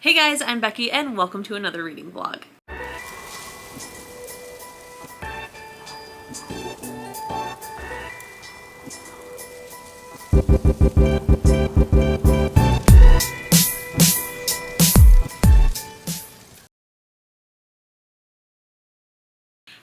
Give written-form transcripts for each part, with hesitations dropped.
Hey guys, I'm Becky and welcome to another reading vlog.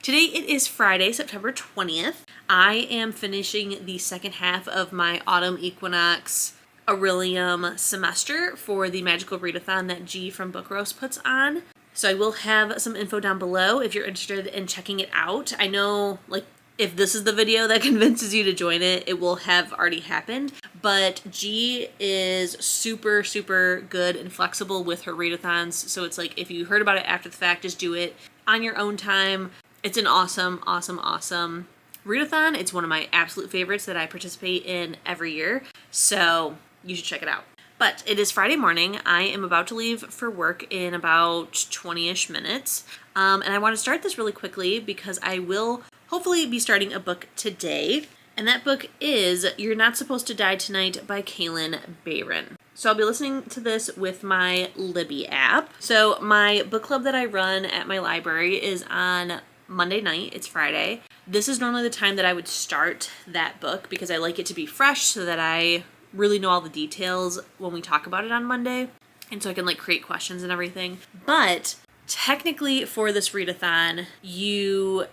Today it is Friday, September 20th. I am finishing the second half of my autumn equinox Aurelium semester for the magical readathon that G from Book Roast puts on. So I will have some info down below if you're interested in checking it out. I know, if this is the video that convinces you to join it, it will have already happened. But G is super, super good and flexible with her readathons. So it's like, if you heard about it after the fact, just do it on your own time. It's an awesome readathon. It's one of my absolute favorites that I participate in every year. So you should check it out. But it is Friday morning. I am about to leave for work in about 20-ish minutes. And I want to start this really quickly because I will hopefully be starting a book today. And that book is You're Not Supposed to Die Tonight by Kalynn Bayron. So I'll be listening to this with my Libby app. So my book club that I run at my library is on Monday night. It's Friday. This is normally the time that I would start that book because I like it to be fresh so that I really know all the details when we talk about it on Monday. And so I can create questions and everything. But technically for this readathon, you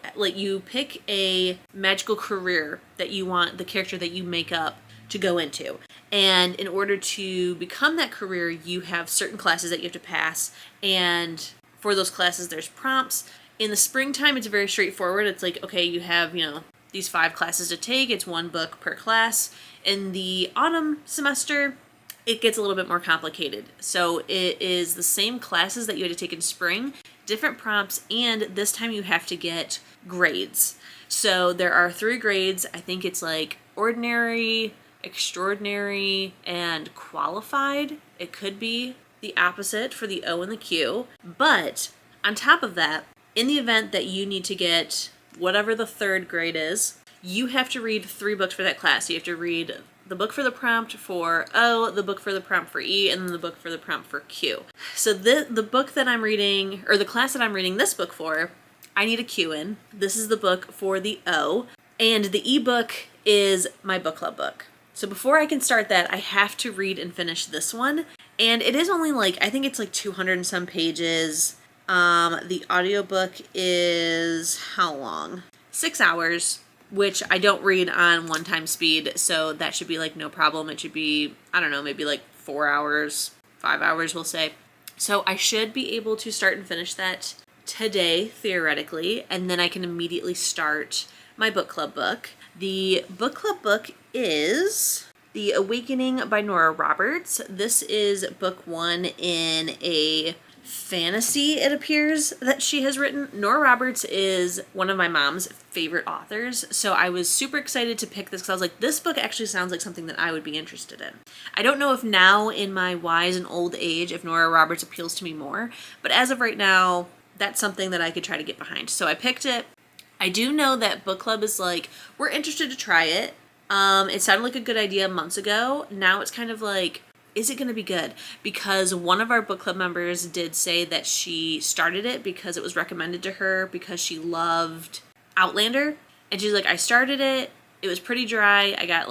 pick a magical career that you want the character that you make up to go into. And in order to become that career, you have certain classes that you have to pass. And for those classes, there's prompts. In the springtime, it's very straightforward. It's like, okay, you have, these 5 classes to take. It's 1 book per class. In the autumn semester, it gets a little bit more complicated. So it is the same classes that you had to take in spring, different prompts, and this time you have to get grades. So there are 3 grades. I think it's ordinary, extraordinary, and qualified. It could be the opposite for the O and the Q. But on top of that, in the event that you need to get whatever the 3rd grade is, you have to read 3 books for that class. You have to read the book for the prompt for O, the book for the prompt for E, and then the book for the prompt for Q. So the book that I'm reading, or the class that I'm reading this book for, I need a Q in. This is the book for the O, and the E book is my book club book. So before I can start that, I have to read and finish this one. And it is only I think it's 200 and some pages. The audiobook is how long? 6 hours, which I don't read on 1-time speed, so that should be no problem. It should be, I don't know, maybe 4 hours, 5 hours, we'll say. So I should be able to start and finish that today, theoretically, and then I can immediately start my book club book. The book club book is The Awakening by Nora Roberts. This is book 1 in a fantasy, it appears, that she has written. Nora Roberts is one of my mom's favorite authors, so I was super excited to pick this because I was like, this book actually sounds like something that I would be interested in. I don't know if now in my wise and old age if Nora Roberts appeals to me more, but as of right now, that's something that I could try to get behind. So I picked it. I do know that book club is we're interested to try it. It sounded like a good idea months ago. Now it's kind of is it going to be good? Because one of our book club members did say that she started it because it was recommended to her because she loved Outlander. And she's like, I started it. It was pretty dry. I got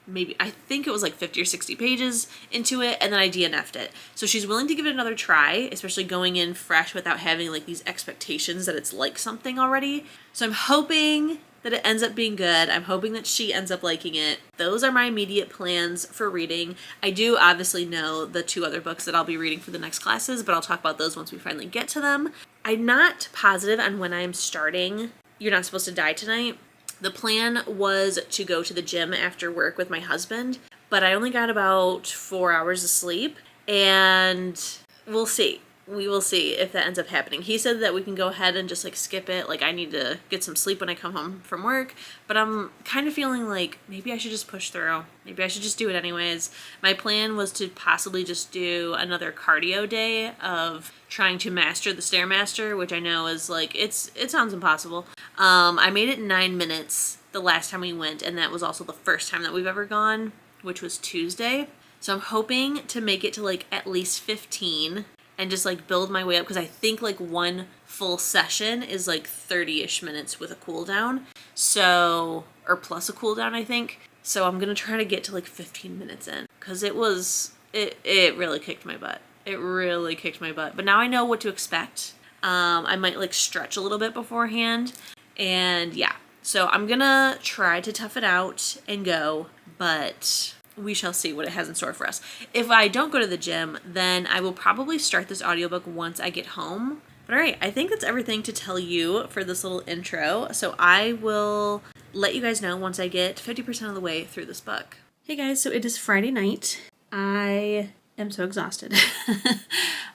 maybe, I think it was 50 or 60 pages into it, and then I DNF'd it. So she's willing to give it another try, especially going in fresh without having these expectations that it's something already. So I'm hoping that it ends up being good. I'm hoping that she ends up liking it. Those are my immediate plans for reading. I do obviously know the 2 other books that I'll be reading for the next classes, but I'll talk about those once we finally get to them. I'm not positive on when I'm starting You're Not Supposed to Die Tonight. The plan was to go to the gym after work with my husband, but I only got about 4 hours of sleep, and we'll see. We will see if that ends up happening. He said that we can go ahead and just skip it. I need to get some sleep when I come home from work, but I'm kind of feeling maybe I should just push through. Maybe I should just do it anyways. My plan was to possibly just do another cardio day of trying to master the Stairmaster, which I know is it sounds impossible. I made it in 9 minutes the last time we went, and that was also the first time that we've ever gone, which was Tuesday. So I'm hoping to make it to like at least 15 and just like build my way up, because I think like one full session is like 30-ish minutes with a cooldown. So, or plus a cooldown, I think. So I'm going to try to get to like 15 minutes in, because it really kicked my butt. It really kicked my butt. But now I know what to expect. I might like stretch a little bit beforehand. And yeah, so I'm going to try to tough it out and go, but we shall see what it has in store for us. If I don't go to the gym, then I will probably start this audiobook once I get home. But all right, I think that's everything to tell you for this little intro. So I will let you guys know once I get 50% of the way through this book. Hey guys, so it is Friday night. I am so exhausted.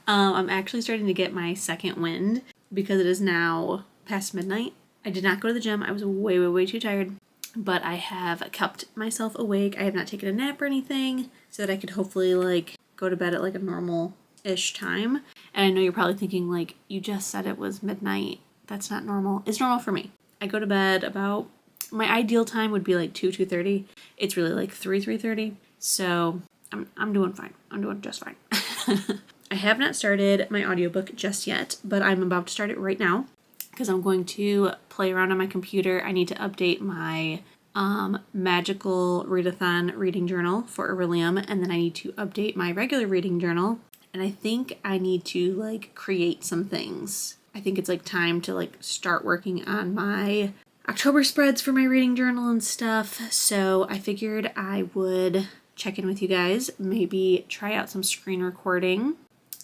I'm actually starting to get my second wind because it is now past midnight. I did not go to the gym. I was way too tired. But I have kept myself awake. I have not taken a nap or anything, so that I could hopefully like go to bed at like a normal-ish time. And I know you're probably thinking like, you just said it was midnight. That's not normal. It's normal for me. I go to bed about, my ideal time would be like 2:30. It's really like 3:30. So I'm doing fine. I'm doing just fine. I have not started my audiobook just yet, but I'm about to start it right now, because I'm going to play around on my computer. I need to update my magical Readathon reading journal for Aurelium, and then I need to update my regular reading journal, and I think I need to like create some things. I think it's like time to like start working on my October spreads for my reading journal and stuff, so I figured I would check in with you guys, maybe try out some screen recording,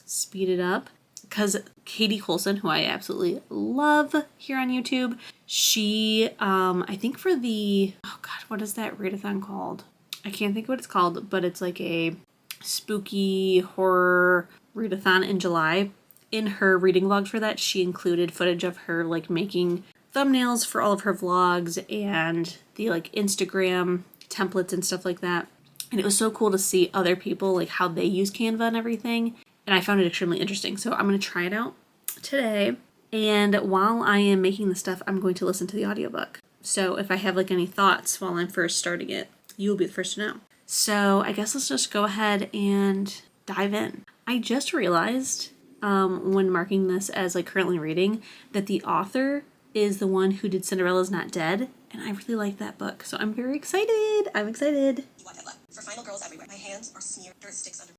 speed it up. Because Katie Colson, who I absolutely love here on YouTube, she, I think for the, oh God, what is that readathon called? I can't think of what it's called, but it's like a spooky horror readathon in July. In her reading vlog for that, she included footage of her like making thumbnails for all of her vlogs and the like Instagram templates and stuff like that. And it was so cool to see other people, like how they use Canva and everything. And I found it extremely interesting. So I'm going to try it out today. And while I am making the stuff, I'm going to listen to the audiobook. So if I have like any thoughts while I'm first starting it, you will be the first to know. So I guess let's just go ahead and dive in. I just realized when marking this as like currently reading that the author is the one who did Cinderella's Not Dead. And I really like that book. So I'm very excited. I'm excited. For final girls everywhere. My hands are smeared dirt sticks under.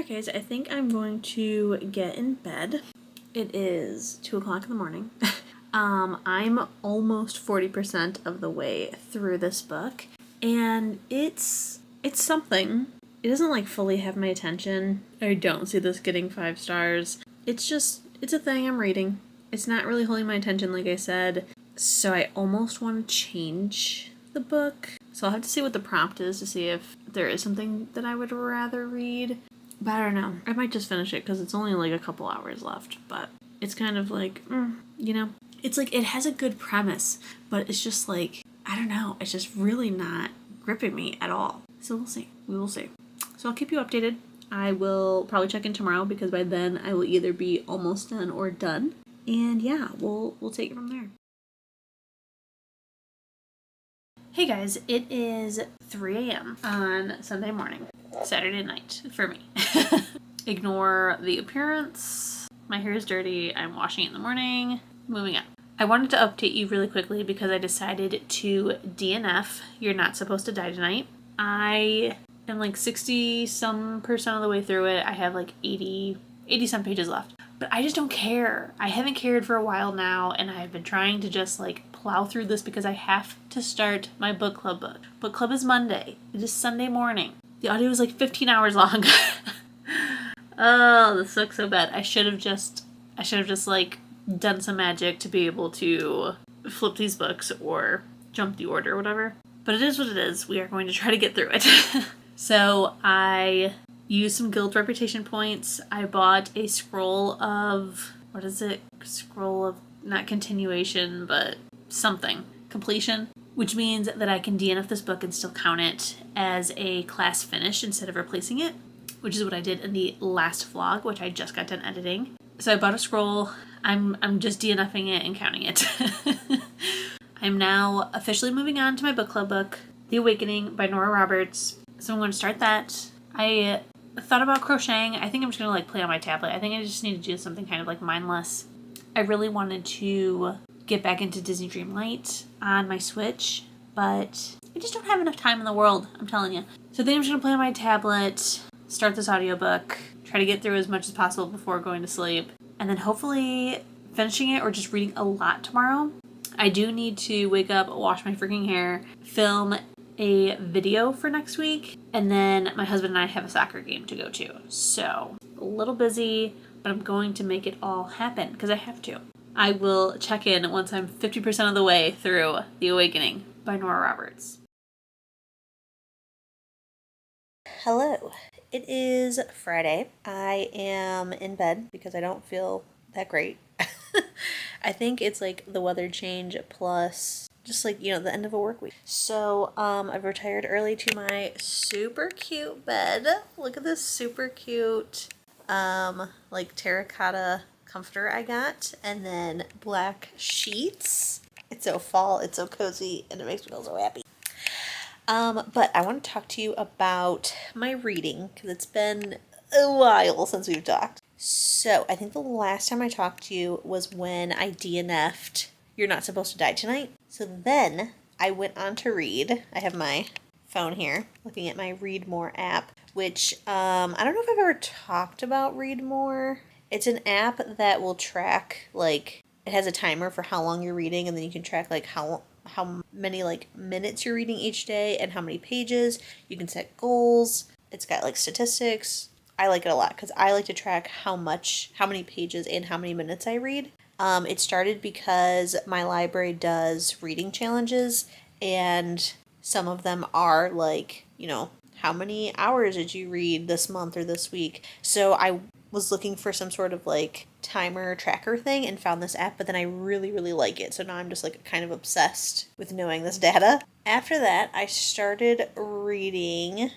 Alright guys, I think I'm going to get in bed. It is 2 o'clock in the morning. I'm almost 40% of the way through this book, and it's something. It doesn't like fully have my attention. I don't see this getting 5 stars. It's a thing I'm reading. It's not really holding my attention, like I said, so I almost want to change the book. So I'll have to see what the prompt is to see if there is something that I would rather read. But I don't know. I might just finish it because it's only like a couple hours left. But it's kind of like, you know, it's like it has a good premise, but it's just like, I don't know. It's just really not gripping me at all. So we'll see. We will see. So I'll keep you updated. I will probably check in tomorrow because by then I will either be almost done or done. And yeah, we'll take it from there. Hey guys, it is 3 a.m. on Sunday morning, Saturday night for me. Ignore the appearance. My hair is dirty. I'm washing it in the morning. Moving on. I wanted to update you really quickly because I decided to DNF You're Not Supposed to Die Tonight. I am like 60-some% of the way through it. I have like 80-some pages left. But I just don't care. I haven't cared for a while now, and I've been trying to just like plow through this because I have to start my book club book. Book club is Monday. It is Sunday morning. The audio is like 15 hours long. Oh, this sucks so bad. I should have just like done some magic to be able to flip these books or jump the order or whatever. But it is what it is. We are going to try to get through it. So I used some guild reputation points. I bought a scroll of, what is it? Scroll of, not continuation, but something. Completion. Which means that I can DNF this book and still count it as a class finish instead of replacing it. Which is what I did in the last vlog, which I just got done editing. So I bought a scroll. I'm just DNFing it and counting it. I'm now officially moving on to my book club book, The Awakening by Nora Roberts. So I'm going to start that. I thought about crocheting. I think I'm just going to like play on my tablet. I think I just need to do something kind of like mindless. I really wanted to get back into Disney Dreamlight on my Switch, but I just don't have enough time in the world, I'm telling you. So I think I'm just going to play on my tablet, start this audiobook, try to get through as much as possible before going to sleep, and then hopefully finishing it or just reading a lot tomorrow. I do need to wake up, wash my freaking hair, film a video for next week, and then my husband and I have a soccer game to go to. So, a little busy, but I'm going to make it all happen because I have to. I will check in once I'm 50% of the way through The Awakening by Nora Roberts. Hello. It is Friday. I am in bed because I don't feel that great. I think it's like the weather change plus just like, you know, the end of a work week. So, I've retired early to my super cute bed. Look at this super cute, like terracotta comforter I got. And then black sheets. It's so fall, it's so cozy, and it makes me feel so happy. But I want to talk to you about my reading because it's been a while since we've talked. So, I think the last time I talked to you was when I DNF'd You're Not Supposed to Die Tonight. So then I went on to read. I have my phone here looking at my ReadMore app, which I don't know if I've ever talked about ReadMore. It's an app that will track, like, it has a timer for how long you're reading, and then you can track like how many like minutes you're reading each day and how many pages. You can set goals. It's got like statistics. I like it a lot because I like to track how many pages and how many minutes I read. It started because my library does reading challenges, and some of them are like, you know, how many hours did you read this month or this week? So I was looking for some sort of like timer tracker thing and found this app, but then I really, really like it. So now I'm just like kind of obsessed with knowing this data. After that, I started reading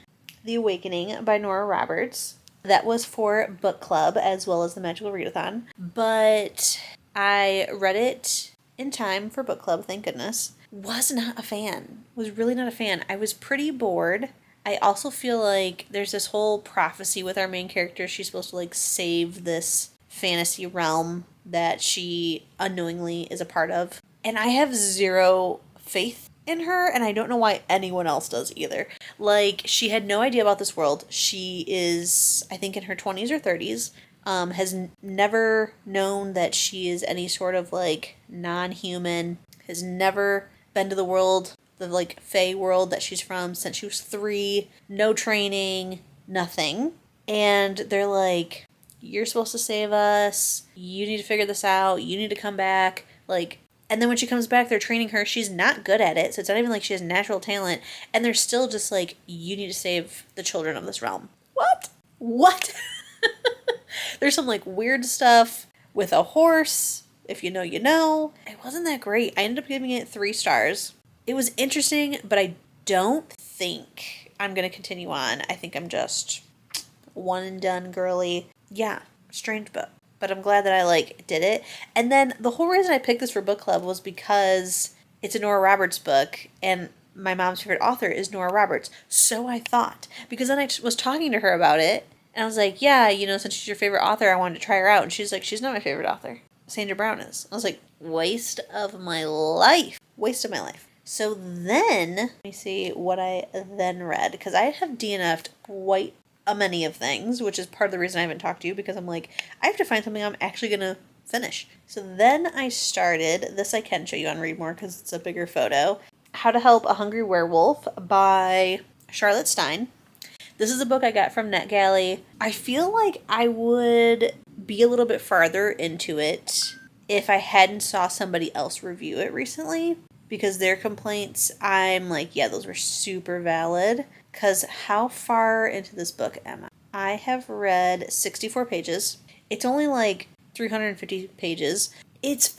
The Awakening by Nora Roberts. That was for book club as well as the Magical Readathon. But I read it in time for book club, thank goodness. Was not a fan. Was really not a fan. I was pretty bored. I also feel like there's this whole prophecy with our main character. She's supposed to like save this fantasy realm that she unknowingly is a part of. And I have zero faith in her, and I don't know why anyone else does either. Like, she had no idea about this world. She is, I think, in her 20s or 30s, has never known that she is any sort of, like, non-human, has never been to the world, the, like, Fae world that she's from since she was 3, no training, nothing. And they're like, you're supposed to save us, you need to figure this out, you need to come back, like, and then when she comes back, they're training her. She's not good at it, so it's not even like she has natural talent. And they're still just like, you need to save the children of this realm. What? What? There's some like weird stuff with a horse. If you know, you know. It wasn't that great. I ended up giving it 3 stars. It was interesting, but I don't think I'm going to continue on. I think I'm just one and done girly. Yeah, strange book. But I'm glad that I, like, did it. And then the whole reason I picked this for book club was because it's a Nora Roberts book, and my mom's favorite author is Nora Roberts. So I thought. Because then I was talking to her about it, and I was like, yeah, you know, since she's your favorite author, I wanted to try her out. And she's like, she's not my favorite author. Sandra Brown is. I was like, waste of my life. Waste of my life. So then, let me see what I then read. Because I have DNF'd quite many of things, which is part of the reason I haven't talked to you, because I'm like, I have to find something I'm actually going to finish. So then I started, this I can show you on ReadMore because it's a bigger photo, How to Help a Hungry Werewolf by Charlotte Stein. This is a book I got from NetGalley. I feel like I would be a little bit farther into it if I hadn't saw somebody else review it recently, because their complaints, I'm like, yeah, those were super valid. Because how far into this book am I? I have read 64 pages. It's only like 350 pages. It's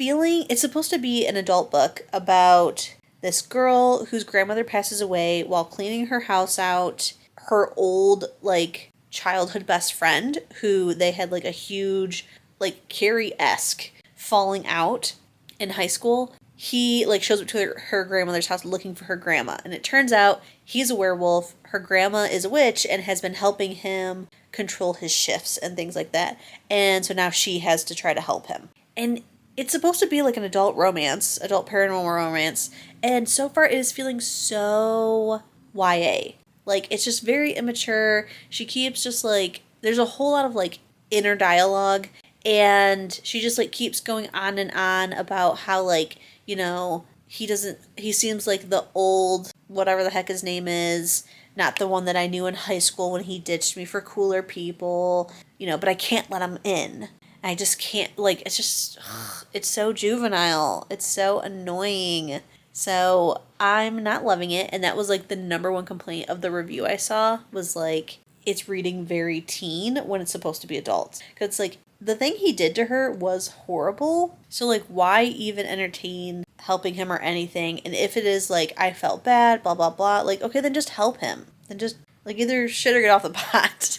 supposed to be an adult book about this girl whose grandmother passes away while cleaning her house out. Her old, like, childhood best friend, who they had, like, a huge, like, Carrie-esque falling out in high school. He, like, shows up to her grandmother's house looking for her grandma. And it turns out he's a werewolf, her grandma is a witch, and has been helping him control his shifts and things like that. And so now she has to try to help him. And it's supposed to be like an adult romance, adult paranormal romance. And so far it is feeling so YA. Like, it's just very immature. She keeps just, like, there's a whole lot of, like, inner dialogue. And she just, like, keeps going on and on about how, like, you know, he seems like the old, whatever the heck his name is, not the one that I knew in high school when he ditched me for cooler people, you know, but I can't let him in. I just can't, like, it's just, it's so juvenile. It's so annoying. So I'm not loving it. And that was, like, the number one complaint of the review I saw was, like, it's reading very teen when it's supposed to be adult. Because it's like, the thing he did to her was horrible. So, like, why even entertain helping him or anything? And if it is, like, I felt bad, blah, blah, blah, like, okay, then just help him. Then just, like, either shit or get off the pot.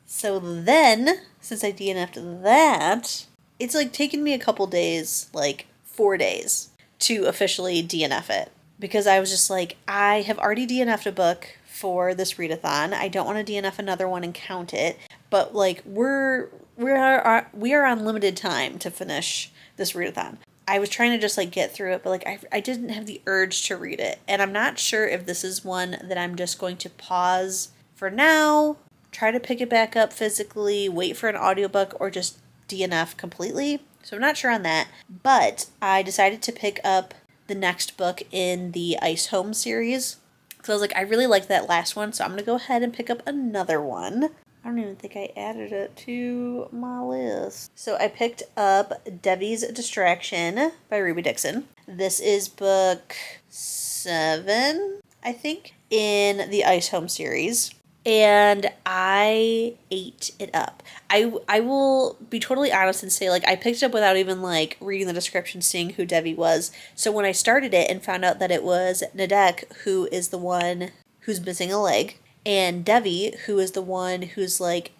So then, since I DNF'd that, it's, like, taken me a couple days, like, 4 days, to officially DNF it. Because I was just like, I have already DNF'd a book for this readathon. I don't want to DNF another one and count it. But, like, we are on limited time to finish this readathon. I was trying to just, like, get through it, but, like, I didn't have the urge to read it. And I'm not sure if this is one that I'm just going to pause for now, try to pick it back up physically, wait for an audiobook, or just DNF completely. So I'm not sure on that. But I decided to pick up the next book in the Ice Home series. So I was like, I really liked that last one, so I'm going to go ahead and pick up another one. I don't even think I added it to my list. So I picked up Devi's Distraction by Ruby Dixon. This is book 7, I think, in the Ice Home series. And I ate it up. I will be totally honest and say, like, I picked it up without even, like, reading the description, seeing who Devi was. So when I started it and found out that it was Nadek, who is the one who's missing a leg, and Devi, who is the one who's, like,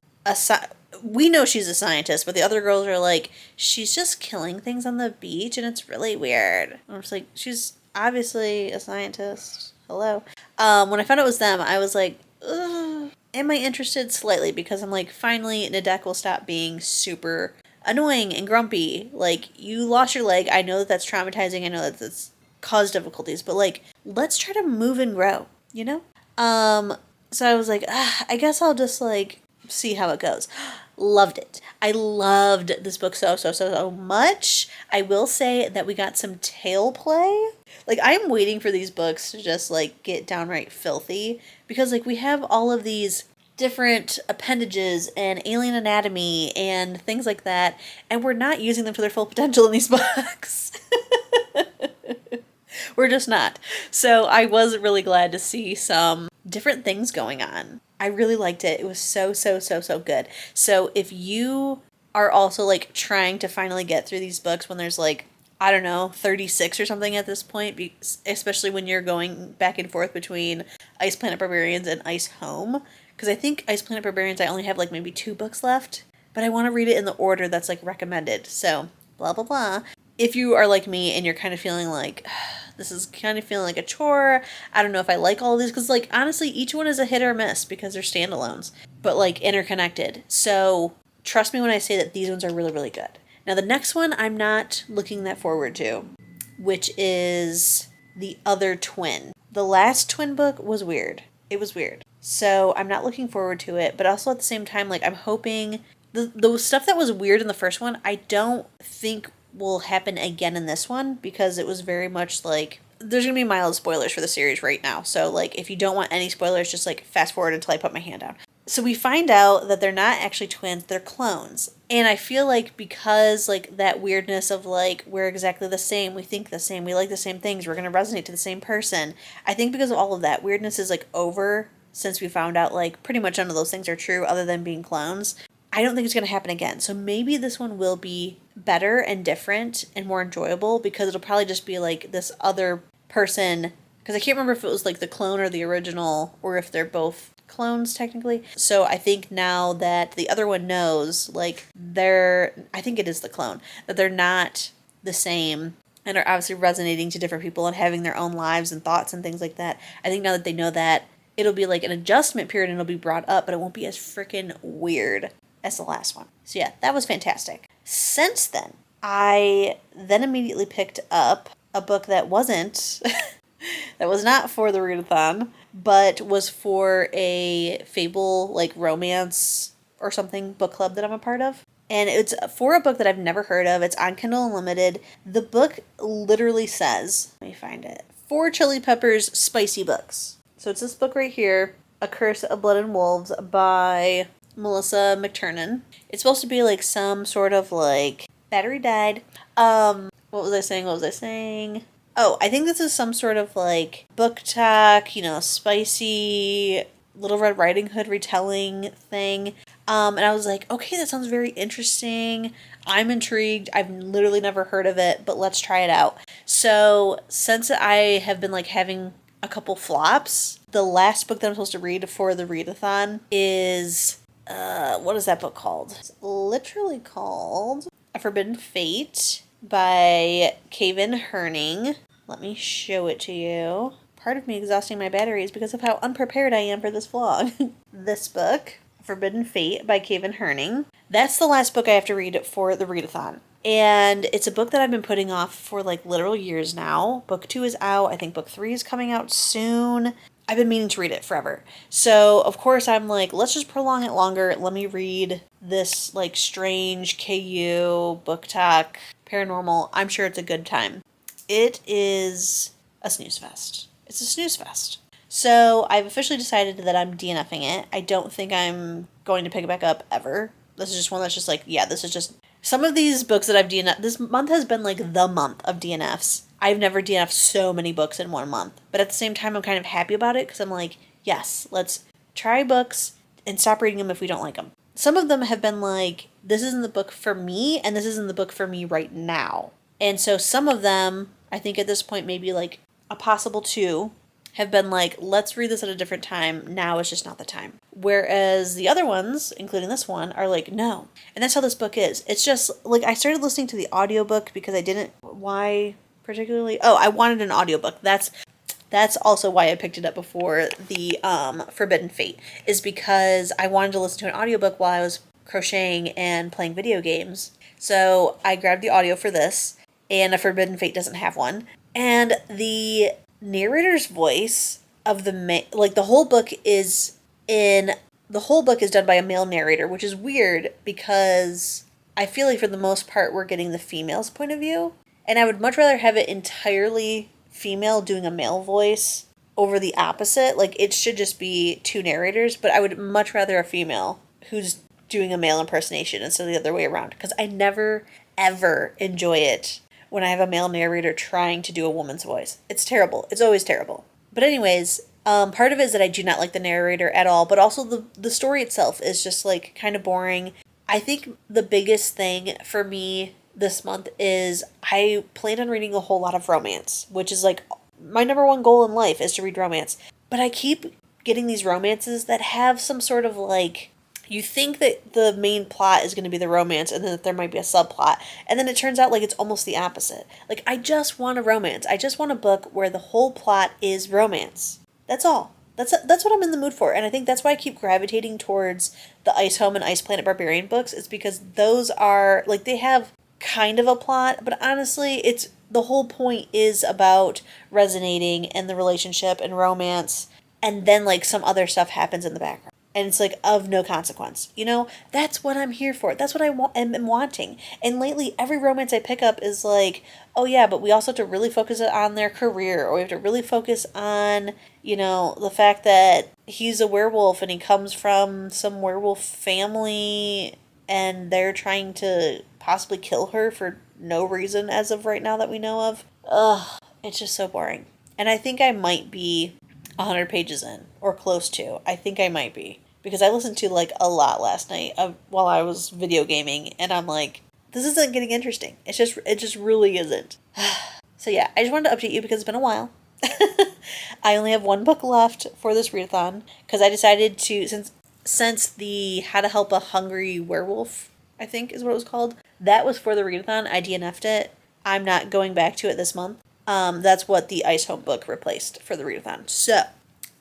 we know she's a scientist, but the other girls are like, she's just killing things on the beach, and it's really weird. And I'm just like, she's obviously a scientist. Hello. When I found out it was them, I was like, ugh. Am I interested? Slightly, because I'm like, finally, Nadek will stop being super annoying and grumpy. Like, you lost your leg. I know that that's traumatizing. I know that that's cause difficulties, but like, let's try to move and grow, you know? So I was like, I guess I'll just like see how it goes. Loved it. I loved this book so much. I will say that we got some tail play. Like, I'm waiting for these books to just like get downright filthy, because like we have all of these different appendages and alien anatomy and things like that, and we're not using them to their full potential in these books. We're just not. So I was really glad to see some different things going on. I really liked it. It was so good. So if you are also like trying to finally get through these books when there's like, I don't know, 36 or something at this point, especially when you're going back and forth between Ice Planet Barbarians and Ice Home, because I think Ice Planet Barbarians I only have like maybe 2 books left, but I want to read it in the order that's like recommended. So blah blah blah. If you are like me and you're kind of feeling like, this is kind of feeling like a chore, I don't know if I like all of these, because like honestly each one is a hit or miss because they're standalones, but like interconnected. So trust me when I say that these ones are really good. Now the next one I'm not looking that forward to, which is The Other Twin. The last twin book was weird. It was weird. So I'm not looking forward to it, but also at the same time, like I'm hoping the stuff that was weird in the first one, I don't think will happen again in this one, because it was very much like, there's gonna be mild spoilers for the series right now. So like if you don't want any spoilers, just like fast forward until I put my hand down. So we find out that they're not actually twins, they're clones. And I feel like because like that weirdness of like, we're exactly the same, we think the same, we like the same things, we're going to resonate to the same person. I think because of all of that, weirdness is like over since we found out like pretty much none of those things are true other than being clones. I don't think it's going to happen again. So maybe this one will be better and different and more enjoyable, because it'll probably just be like this other person. Because I can't remember if it was like the clone or the original, or if they're both clones technically. So I think now that the other one knows, like I think it is the clone, that they're not the same and are obviously resonating to different people and having their own lives and thoughts and things like that. I think now that they know that, it'll be like an adjustment period and it'll be brought up, but it won't be as freaking weird as the last one. So yeah, that was fantastic. Since then, I then immediately picked up a book that wasn't that was not for the Readathon, but was for a Fable, like romance or something book club that I'm a part of. And it's for a book that I've never heard of. It's on Kindle Unlimited. The book literally says, let me find it, 4 Chili Peppers Spicy Books. So it's this book right here, A Curse of Blood and Wolves by Melissa McTernan. It's supposed to be like some sort of like, battery died. What was I saying? Oh, I think this is some sort of like book talk, spicy Little Red Riding Hood retelling thing. And I was like, okay, that sounds very interesting. I'm intrigued. I've literally never heard of it, but let's try it out. So since I have been like having a couple flops, the last book that I'm supposed to read for the Readathon is, what is that book called? It's literally called A Forbidden Fate by Kaven Hirning. Let me show it to you. Part of me exhausting my batteries because of how unprepared I am for this vlog. This book, Forbidden Fate by Kaven Hirning. That's the last book I have to read for the Readathon. And it's a book that I've been putting off for like literal years now. Book 2 is out. I think book 3 is coming out soon. I've been meaning to read it forever. So, of course, I'm like, let's just prolong it longer. Let me read this like strange KU, book talk, paranormal. I'm sure it's a good time. It is a snooze fest. It's a snooze fest. So I've officially decided that I'm DNFing it. I don't think I'm going to pick it back up ever. This is just one that's just like, yeah, this is just... Some of these books that I've DNF'd... This month has been like the month of DNFs. I've never DNF'd so many books in 1 month. But at the same time, I'm kind of happy about it because I'm like, yes, let's try books and stop reading them if we don't like them. Some of them have been like, this isn't the book for me, and this isn't the book for me right now. And so some of them, I think at this point, maybe like a possible 2, have been like, let's read this at a different time. Now is just not the time. Whereas the other ones, including this one, are like, no. And that's how this book is. It's just like, I started listening to the audiobook because I didn't, why particularly? Oh, I wanted an audiobook. That's also why I picked it up before the Forbidden Fate, is because I wanted to listen to an audiobook while I was crocheting and playing video games. So I grabbed the audio for this. and A Forbidden Fate doesn't have one. And the narrator's voice of the whole book is done by a male narrator, which is weird because I feel like for the most part we're getting the female's point of view, and I would much rather have it entirely female doing a male voice over the opposite. Like, it should just be two narrators, but I would much rather a female who's doing a male impersonation instead of the other way around, because I never ever enjoy it when I have a male narrator trying to do a woman's voice. It's terrible. It's always terrible. But anyways, part of it is that I do not like the narrator at all, but also the story itself is just like kind of boring. I think the biggest thing for me this month is I plan on reading a whole lot of romance, which is like my number one goal in life is to read romance. But I keep getting these romances that have some sort of like, you think that the main plot is going to be the romance and then that there might be a subplot. And then it turns out like it's almost the opposite. Like, I just want a romance. I just want a book where the whole plot is romance. That's all. That's what I'm in the mood for. And I think that's why I keep gravitating towards the Ice Home and Ice Planet Barbarian books, is because those are, like, they have kind of a plot, but honestly, it's, the whole point is about resonating and the relationship and romance, and then, like, some other stuff happens in the background. And it's, like, of no consequence. You know? That's what I'm here for. That's what I am wanting. And lately, every romance I pick up is like, oh yeah, but we also have to really focus on their career. Or we have to really focus on, you know, the fact that he's a werewolf and he comes from some werewolf family and they're trying to possibly kill her for no reason as of right now that we know of. Ugh, it's just so boring. And I think I might be 100 pages in, or close to. I think I might be. Because I listened to, like, a lot last night while I was video gaming, and I'm like, this isn't getting interesting. It just really isn't. So yeah, I just wanted to update you because it's been a while. I only have one book left for this readathon, because I decided to, since the How to Help a Hungry Werewolf, I think is what it was called, that was for the readathon, I DNF'd it. I'm not going back to it this month. That's what the Ice Home book replaced for the readathon. So,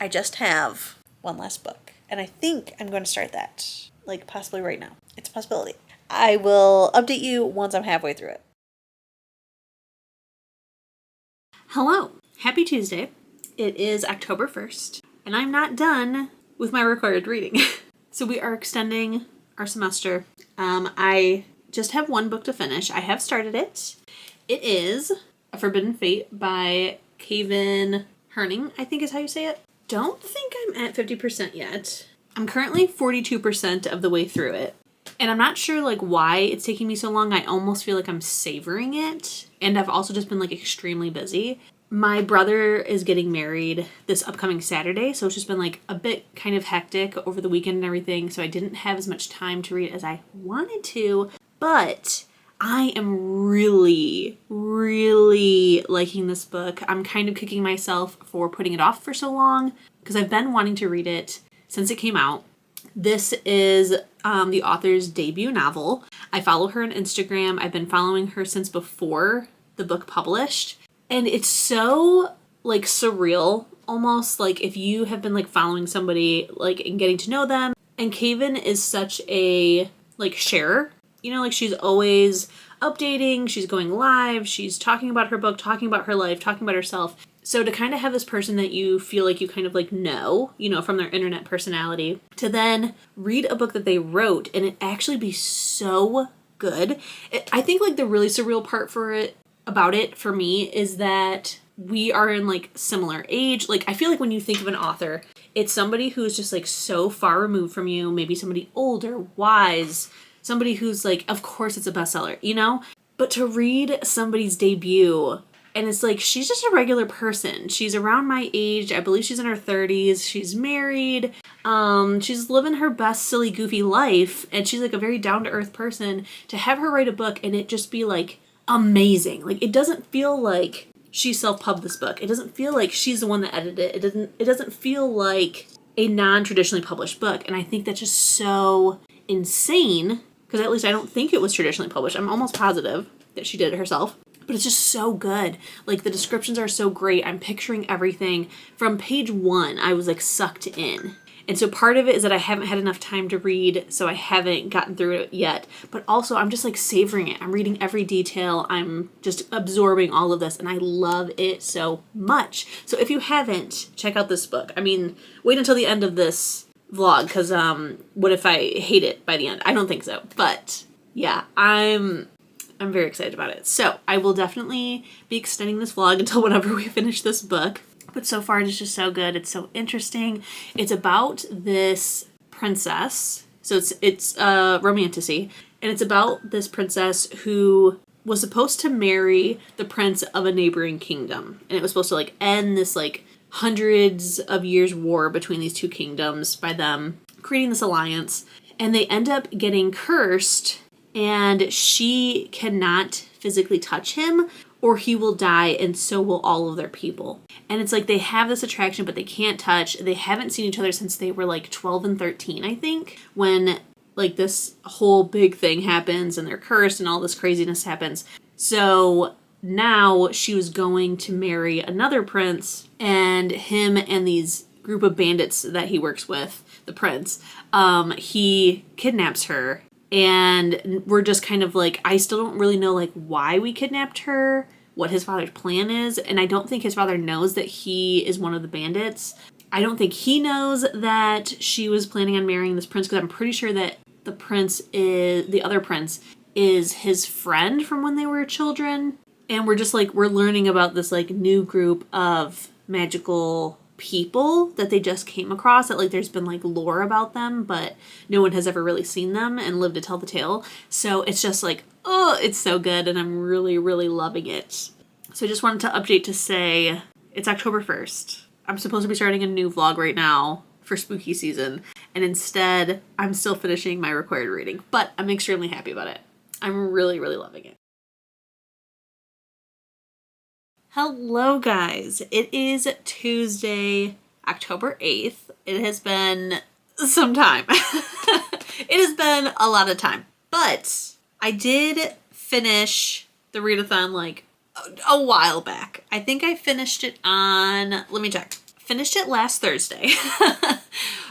I just have one last book. And I think I'm going to start that, like, possibly right now. It's a possibility. I will update you once I'm halfway through it. Hello. Happy Tuesday. It is October 1st, and I'm not done with my required reading. So we are extending our semester. I just have one book to finish. I have started it. It is A Forbidden Fate by Kaven Hirning, I think is how you say it. Don't think I'm at 50% yet. I'm currently 42% of the way through it. And I'm not sure, like, why it's taking me so long. I almost feel like I'm savoring it. And I've also just been, like, extremely busy. My brother is getting married this upcoming Saturday, so it's just been, like, a bit kind of hectic over the weekend and everything, so I didn't have as much time to read as I wanted to. But I am really, really liking this book. I'm kind of kicking myself for putting it off for so long because I've been wanting to read it since it came out. This is the author's debut novel. I follow her on Instagram. I've been following her since before the book published. And it's so, like, surreal, almost, like, if you have been, like, following somebody, like, and getting to know them. And Kaven is such a, like, sharer. You know, like, she's always updating, she's going live, she's talking about her book, talking about her life, talking about herself. So to kind of have this person that you feel like you kind of, like, know, you know, from their internet personality, to then read a book that they wrote and it actually be so good. I think, like, the really surreal part about it for me is that we are in, like, similar age. Like, I feel like when you think of an author, it's somebody who's just, like, so far removed from you, maybe somebody older, wise, somebody who's, like, of course it's a bestseller, you know? But to read somebody's debut, and it's like, she's just a regular person. She's around my age. I believe she's in her 30s. She's married. She's living her best silly, goofy life. And she's, like, a very down-to-earth person. To have her write a book and it just be, like, amazing. Like, it doesn't feel like she self-pubbed this book. It doesn't feel like she's the one that edited it. It doesn't feel like a non-traditionally published book. And I think that's just so insane. Because at least I don't think it was traditionally published. I'm almost positive that she did it herself. But it's just so good. Like, the descriptions are so great. I'm picturing everything. From page 1, I was, like, sucked in. And so part of it is that I haven't had enough time to read, so I haven't gotten through it yet. But also I'm just like savoring it. I'm reading every detail. I'm just absorbing all of this, and I love it so much. So if you haven't, check out this book. I mean, wait until the end of this vlog, because what if I hate it by the end? I don't think so. But yeah, I'm very excited about it. So I will definitely be extending this vlog until whenever we finish this book. But so far it's just so good. It's so interesting. It's about this princess. So it's romantasy. And it's about this princess who was supposed to marry the prince of a neighboring kingdom. And it was supposed to like end this like hundreds of years war between these two kingdoms by them creating this alliance. And they end up getting cursed, and she cannot physically touch him or he will die, and so will all of their people. And it's like they have this attraction, but they can't touch. They haven't seen each other since they were like 12 and 13, I think, when like this whole big thing happens and they're cursed and all this craziness happens. So now she was going to marry another prince, and him and these group of bandits that he works with, the prince, he kidnaps her. And we're just kind of like, I still don't really know like why we kidnapped her, what his father's plan is. And I don't think his father knows that he is one of the bandits. I don't think he knows that she was planning on marrying this prince, because I'm pretty sure that the other prince is his friend from when they were children. And we're just like, we're learning about this like new group of magical people that they just came across, that like there's been like lore about them, but no one has ever really seen them and lived to tell the tale. So it's just like, oh, it's so good, and I'm really, really loving it. So I just wanted to update to say it's October 1st. I'm supposed to be starting a new vlog right now for spooky season, and instead I'm still finishing my required reading, but I'm extremely happy about it. I'm really, really loving it. Hello guys, it is Tuesday, October 8th. It has been some time. It has been a lot of time, but I did finish the Readathon like a while back. I think I finished it on, let me check. Finished it last Thursday,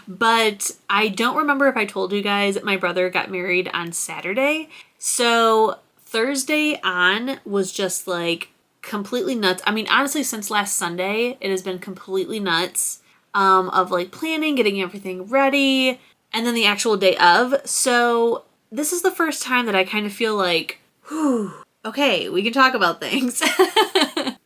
but I don't remember if I told you guys my brother got married on Saturday. So Thursday on was just like completely nuts. I mean, honestly, since last Sunday, it has been completely nuts of like planning, getting everything ready, and then the actual day of. So this is the first time that I kind of feel like, whew, okay, we can talk about things.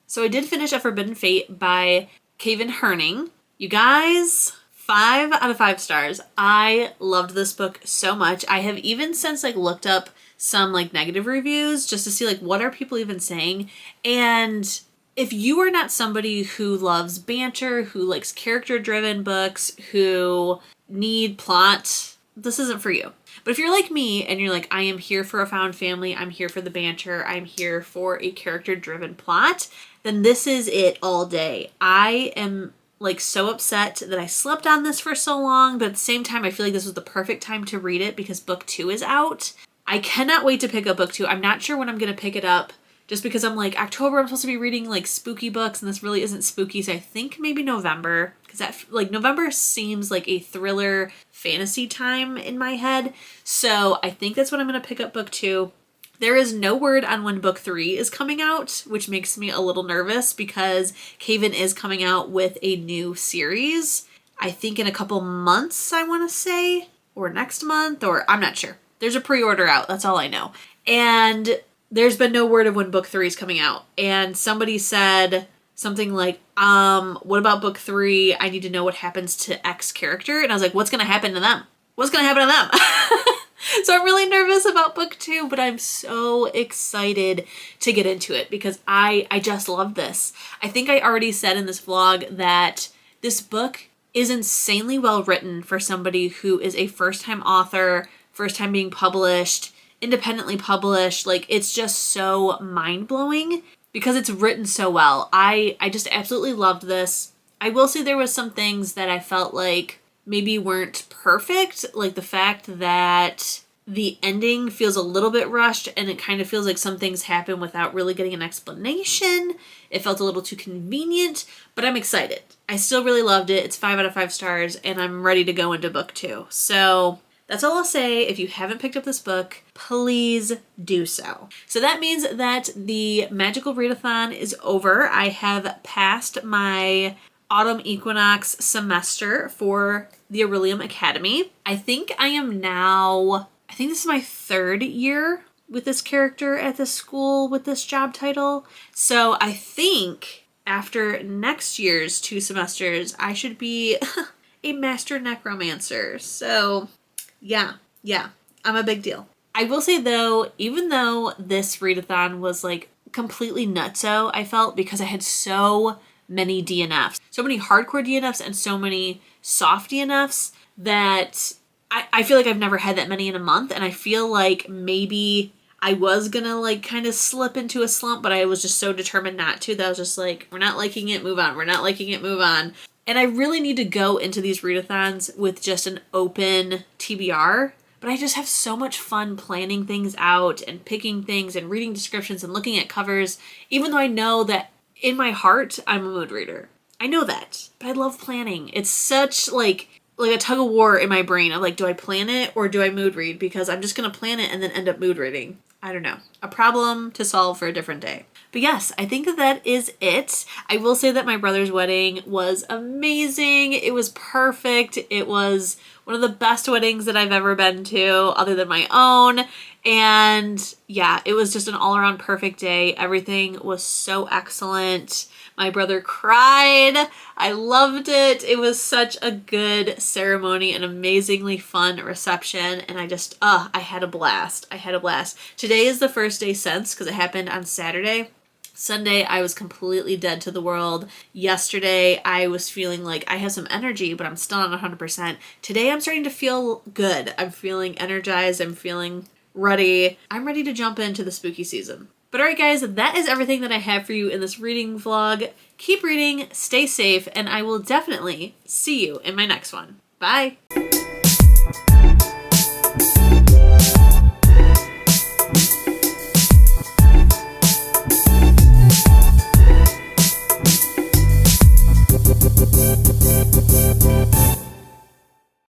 So I did finish A Forbidden Fate by Kaven Hirning. You guys, 5 out of 5 stars. I loved this book so much. I have even since like looked up some like negative reviews just to see like what are people even saying. And if you are not somebody who loves banter, who likes character-driven books, who need plot, this isn't for you. But if you're like me and you're like, I am here for a found family, I'm here for the banter, I'm here for a character-driven plot, then this is it all day. I am like so upset that I slept on this for so long, but at the same time, I feel like this was the perfect time to read it because book 2 is out. I cannot wait to pick up book 2. I'm not sure when I'm going to pick it up, just because I'm like, October, I'm supposed to be reading like spooky books, and this really isn't spooky. So I think maybe November, because that like November seems like a thriller fantasy time in my head. So I think that's when I'm going to pick up book 2. There is no word on when book 3 is coming out, which makes me a little nervous because Kaven is coming out with a new series. I think in a couple months, I want to say, or next month, or I'm not sure. There's a pre-order out. That's all I know. And there's been no word of when book 3 is coming out. And somebody said something like, what about book 3? I need to know what happens to X character. And I was like, what's going to happen to them? What's going to happen to them? So I'm really nervous about book 2, but I'm so excited to get into it because I just love this. I think I already said in this vlog that this book is insanely well written for somebody who is a first-time author, first time being published, independently published. Like, it's just so mind-blowing because it's written so well. I just absolutely loved this. I will say there was some things that I felt like maybe weren't perfect, like the fact that the ending feels a little bit rushed, and it kind of feels like some things happen without really getting an explanation. It felt a little too convenient, but I'm excited. I still really loved it. It's 5 out of 5 stars, and I'm ready to go into book 2. So that's all I'll say. If you haven't picked up this book, please do so. So that means that the Magical Readathon is over. I have passed my autumn equinox semester for the Aurelium Academy. I think this is my 3rd year with this character at this school with this job title. So I think after next year's 2 semesters, I should be a master necromancer. So yeah, I'm a big deal. I will say though, even though this readathon was like completely nutso, I felt, because I had so many DNFs, so many hardcore DNFs and so many soft DNFs, that I feel like I've never had that many in a month. And I feel like maybe I was gonna like kind of slip into a slump, but I was just so determined not to that I was just like, we're not liking it, move on. We're not liking it, move on. And I really need to go into these readathons with just an open TBR. But I just have so much fun planning things out and picking things and reading descriptions and looking at covers, even though I know that in my heart, I'm a mood reader. I know that, but I love planning. It's such like a tug of war in my brain of like, do I plan it or do I mood read? Because I'm just going to plan it and then end up mood reading. I don't know. A problem to solve for a different day. But yes, I think that is it. I will say that my brother's wedding was amazing. It was perfect. It was one of the best weddings that I've ever been to, other than my own. And yeah, it was just an all-around perfect day. Everything was so excellent. My brother cried. I loved it. It was such a good ceremony, an amazingly fun reception, and I had a blast. Today is the first day since, because it happened on Saturday. Sunday, I was completely dead to the world. Yesterday, I was feeling like I have some energy, but I'm still not 100%. Today, I'm starting to feel good. I'm feeling energized. I'm feeling ready. I'm ready to jump into the spooky season. But alright guys, that is everything that I have for you in this reading vlog. Keep reading, stay safe, and I will definitely see you in my next one. Bye!